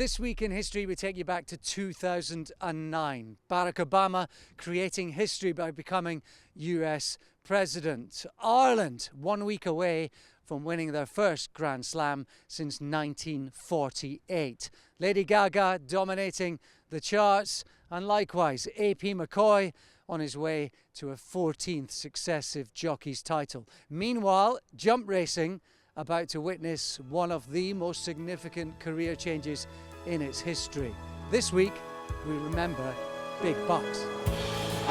This week in history, we take you back to 2009. Barack Obama creating history by becoming US president. Ireland, 1 week away from winning their first Grand Slam since 1948. Lady Gaga dominating the charts, and likewise AP McCoy on his way to a 14th successive jockey's title. Meanwhile, jump racing about to witness one of the most significant career changes in its history. This week, we remember Big Bucks.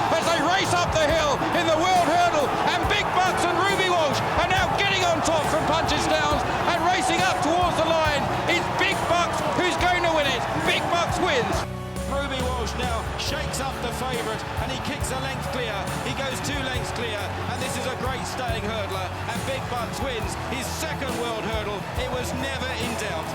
As they race up the hill in the World Hurdle, and Big Bucks and Ruby Walsh are now getting on top from Punches Downs and racing up towards the line. It's Big Bucks who's going to win it. Big Bucks wins. Ruby Walsh now shakes up the favourite and he kicks a length clear. He goes 2 lengths clear, and this is a great staying hurdler, and Big Bucks wins his second World Hurdle. It was never in doubt.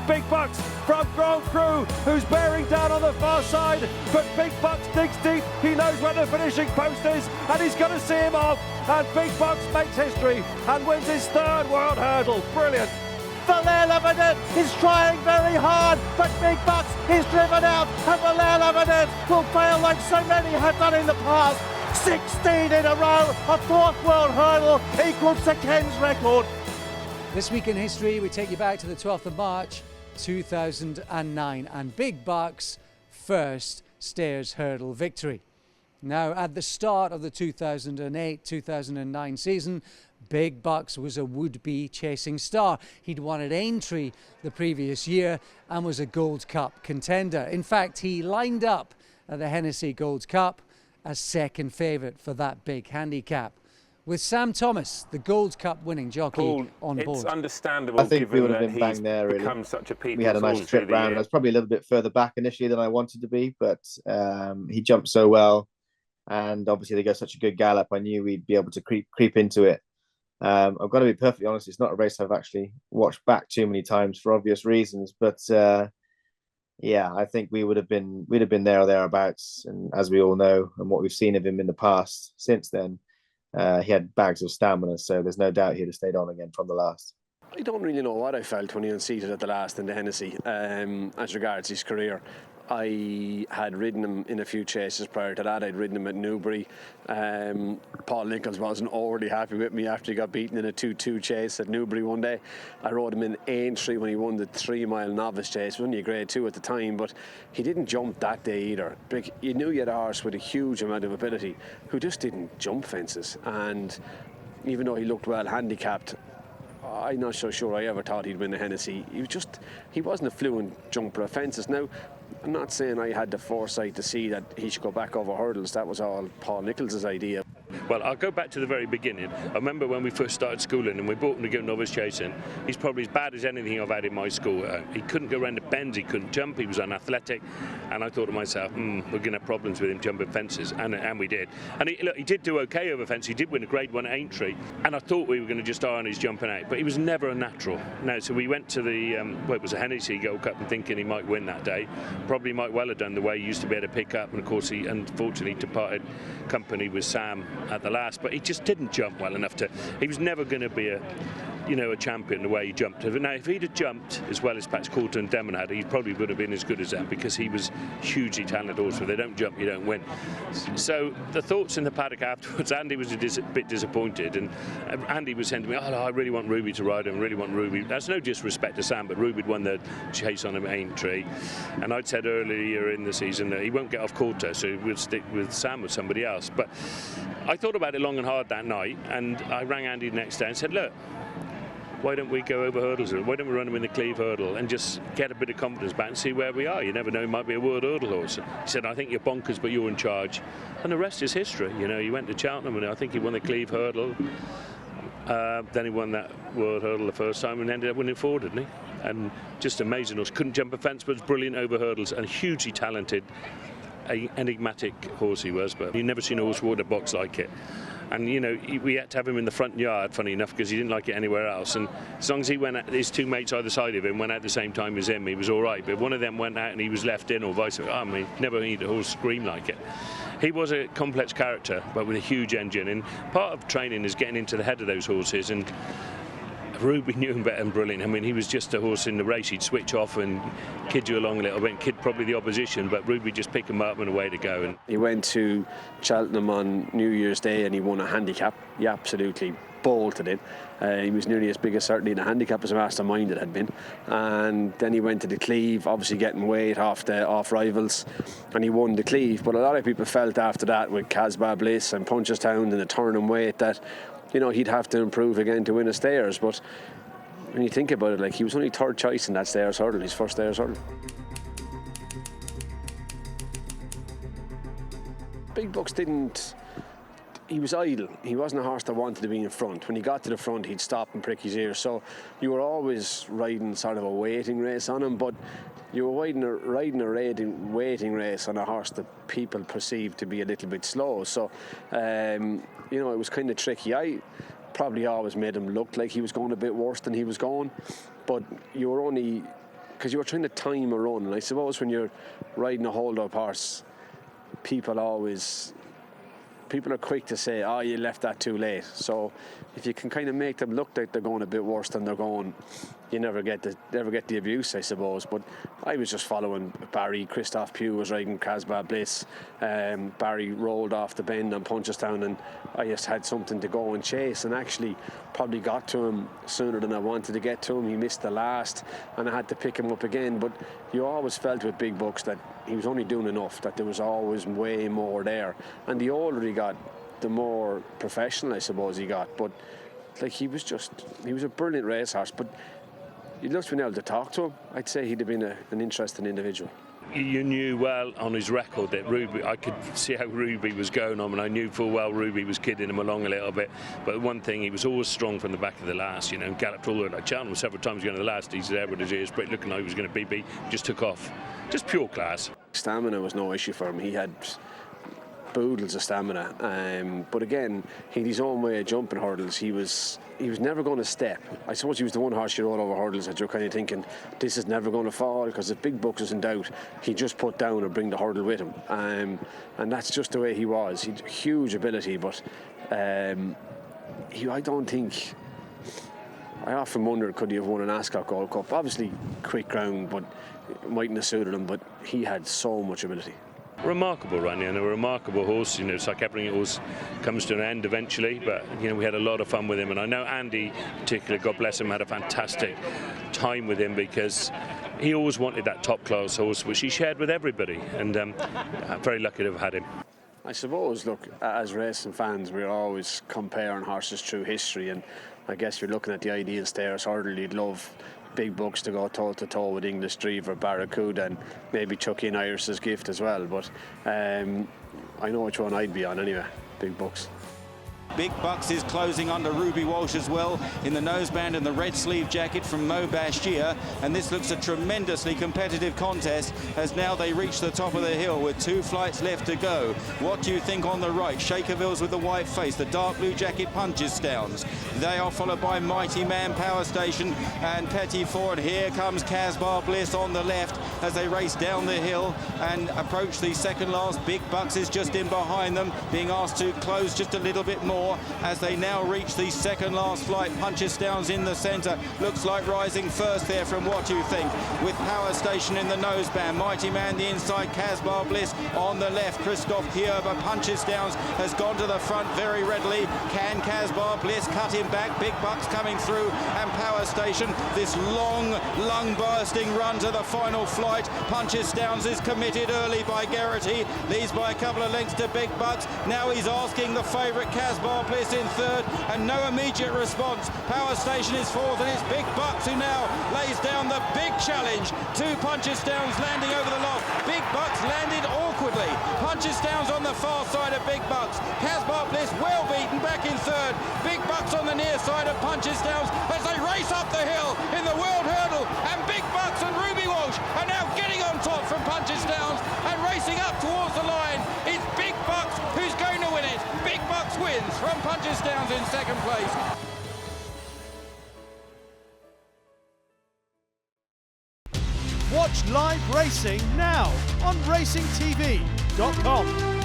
Big Bucks from Grand Cru, who's bearing down on the far side, but Big Bucks digs deep. He knows where the finishing post is, and he's going to see him off, and Big Bucks makes history and wins his third World Hurdle. Brilliant. Valère Lavenette is trying very hard, but Big Bucks is driven out, and Valère Lavenette will fail like so many have done in the past. 16 in a row, a 4th World Hurdle equals to Ken's record. This week in history, we take you back to the 12th of March, 2009, and Big Bucks' first Stayers Hurdle victory. Now, at the start of the 2008-2009 season, Big Bucks was a would-be chasing star. He'd won at Aintree the previous year and was a Gold Cup contender. In fact, he lined up at the Hennessy Gold Cup as second favourite for that big handicap, with Sam Thomas, the Gold Cup winning jockey, Paul, on board. It's understandable. I think we would have given been that bang there, really. Become such a people's We had a nice horse trip through the round. I year. was probably a little bit further back initially than I wanted to be, but he jumped so well, and obviously they go such a good gallop. I knew we'd be able to creep into it. I've got to be perfectly honest, it's not a race I've actually watched back too many times for obvious reasons, but yeah, I think we'd have been there or thereabouts. And as we all know, and what we've seen of him in the past since then, he had bags of stamina, so there's no doubt he'd have stayed on again from the last. I don't really know what I felt when he unseated at the last in the Hennessy as regards his career. I had ridden him in a few chases prior to that. I'd ridden him at Newbury. Paul Nicholls wasn't overly happy with me after he got beaten in a 2-2 chase at Newbury one day. I rode him in Aintree when he won the 3-mile novice chase. It was only a grade 2 at the time, but he didn't jump that day either. You knew you had a horse with a huge amount of ability who just didn't jump fences. And even though he looked well handicapped, I'm not so sure I ever thought he'd win the Hennessy. He wasn't a fluent jumper of fences. Now, I'm not saying I had the foresight to see that he should go back over hurdles. That was all Paul Nicholls' idea. Well, I'll go back to the very beginning. I remember when we first started schooling and we brought him to go novice chasing. He's probably as bad as anything I've had in my school. He couldn't go around the bends, he couldn't jump, he was unathletic. And I thought to myself, we're going to have problems with him jumping fences. And we did. And he did do okay over fence. He did win a grade 1 at Aintree. And I thought we were going to just iron his jumping out. But he was never a natural. No, so we went to the, it was a Hennessy Gold Cup, and thinking he might win that day. Probably might well have done the way he used to be able to pick up. And of course, he unfortunately departed company with Sam at the last. But he just didn't jump well enough to. He was never going to be a champion the way he jumped. Now, if he'd have jumped as well as perhaps Coulter and Demon had, he probably would have been as good as them, because he was hugely talented also. If they don't jump, you don't win. So the thoughts in the paddock afterwards, Andy was a bit disappointed, and Andy was saying to me, I really want Ruby to ride him, really want Ruby. That's no disrespect to Sam, but Ruby'd won the chase on him at Aintree, and I'd said earlier in the season that he won't get off Coulter, so we'll stick with Sam or somebody else. But I thought about it long and hard that night, and I rang Andy the next day and said, look, why don't we go over hurdles? Why don't we run him in the Cleve hurdle and just get a bit of confidence back and see where we are? You never know, he might be a world hurdle horse. He said, I think you're bonkers, but you're in charge. And the rest is history. He went to Cheltenham and I think he won the Cleve hurdle. Then he won that world hurdle the first time and ended up winning 4, didn't he? And just amazing horse. Couldn't jump a fence, but was brilliant over hurdles and hugely talented. An enigmatic horse he was, but you've never seen a horse walk a box like it. And we had to have him in the front yard, funny enough, because he didn't like it anywhere else. And as long as he went out, his 2 mates either side of him went out at the same time as him, he was all right. But if one of them went out and he was left in, or vice versa, never heard a horse scream like it. He was a complex character, but with a huge engine. And part of training is getting into the head of those horses. And Ruby knew him better than brilliant. I mean, he was just a horse in the race. He'd switch off and kid you along a little bit, and kid probably the opposition, but Ruby just pick him up and away to go. And he went to Cheltenham on New Year's Day and he won a handicap. He absolutely bolted it. He was nearly as big as certainly in a handicap as a mastermind it had been. And then he went to the Cleve, obviously getting weight off rivals, and he won the Cleve. But a lot of people felt after that with Casbah Bliss and Punchestown and the turn and weight that, you know, he'd have to improve again to win a Stayers. But when you think about it, like, he was only third choice in that Stayers hurdle, his first Stayers hurdle. Big Bucks he was idle. He wasn't a horse that wanted to be in front. When he got to the front, he'd stop and prick his ears. So you were always riding sort of a waiting race on him, but you were riding a waiting race on a horse that people perceived to be a little bit slow. So, you know, it was kind of tricky. I probably always made him look like he was going a bit worse than he was going, but you were only, because you were trying to time a run. And I suppose when you're riding a hold-up horse, people are quick to say, oh, you left that too late. So if you can kind of make them look like they're going a bit worse than they're going, you never get the abuse, I suppose. But I was just following Barry. Christophe Pugh was riding Casbah Bliss. Barry rolled off the bend on Punchestown, and I just had something to go and chase, and actually probably got to him sooner than I wanted to get to him. He missed the last, and I had to pick him up again. But you always felt with Big Bucks that he was only doing enough, that there was always way more there. And the older he got, the more professional, I suppose, he got. But like, he was a brilliant racehorse. But you'd just been able to talk to him. I'd say he'd have been an interesting individual. You knew well on his record that Ruby, I could see how Ruby was going on, and I knew full well Ruby was kidding him along a little bit. But one thing, he was always strong from the back of the last, you know, galloped all the way like Cheltenham several times going to the last. He's there with his ears straight, looking like he was going to BB, just took off. Just pure class. Stamina was no issue for him. He had boodles of stamina, but again, he had his own way of jumping hurdles. He was never going to step. I suppose he was the one horse you rode over hurdles that you're kind of thinking, this is never going to fall, because if Big Bucks was in doubt, he'd just put down or bring the hurdle with him, and that's just the way he was. He had huge ability, but I often wondered, could he have won an Ascot Gold Cup? Obviously quick ground, but it mightn't have suited him, but he had so much ability. Remarkable run, and a remarkable horse. You know, it's like every horse comes to an end eventually, but you know, we had a lot of fun with him, and I know Andy particularly, God bless him, had a fantastic time with him, because he always wanted that top class horse, which he shared with everybody, and I'm very lucky to have had him. I suppose, look, as racing fans, we're always comparing horses through history, and I guess you're looking at the ideal Stayers hurdle. You'd love Big Bucks to go toe-to-toe with English Dreamer, Barracuda, and maybe chuck in Iris's Gift as well. But I know which one I'd be on anyway, Big Bucks. Big Bucks is closing under Ruby Walsh as well in the noseband and the red sleeve jacket from Mo Bashir, and this looks a tremendously competitive contest as now they reach the top of the hill with 2 flights left to go. What do you think on the right? Shakervilles with the white face, the dark blue jacket Punchestowns. They are followed by Mighty Man, Power Station and Petit Ford. Here comes Casbah Bliss on the left as they race down the hill and approach the second last. Big Bucks is just in behind them, being asked to close just a little bit more as they now reach the second last flight. Punchestowns in the centre, looks like rising first there from What You Think, with Power Station in the noseband, Mighty Man the inside, Casbah Bliss on the left, Christophe Pugh, but Punchestowns has gone to the front very readily. Can Casbah Bliss cut him back? Big Bucks coming through, and Power Station, this long, lung-bursting run to the final flight. Punchestowns is committed early by Geraghty, leads by a couple of lengths to Big Bucks. Now he's asking the favourite Casbah Bliss in third, and no immediate response. Power Station is fourth, and it's Big Bucks who now lays down the big challenge. 2 Punchestowns landing over the lock. Big Bucks landed awkwardly. Punchestowns on the far side of Big Bucks. Casbah Bliss well beaten back in third. Big Bucks on the near side of Punchestowns as they race up the hill in the World Hurdle, and Big Bucks and Ruby Walsh are now getting on top from Punchestowns and racing up towards the line. It's Big Bucks who's going to win it. Big Bucks wins from Punchestowns in second place. Watch live racing now on racingtv.com.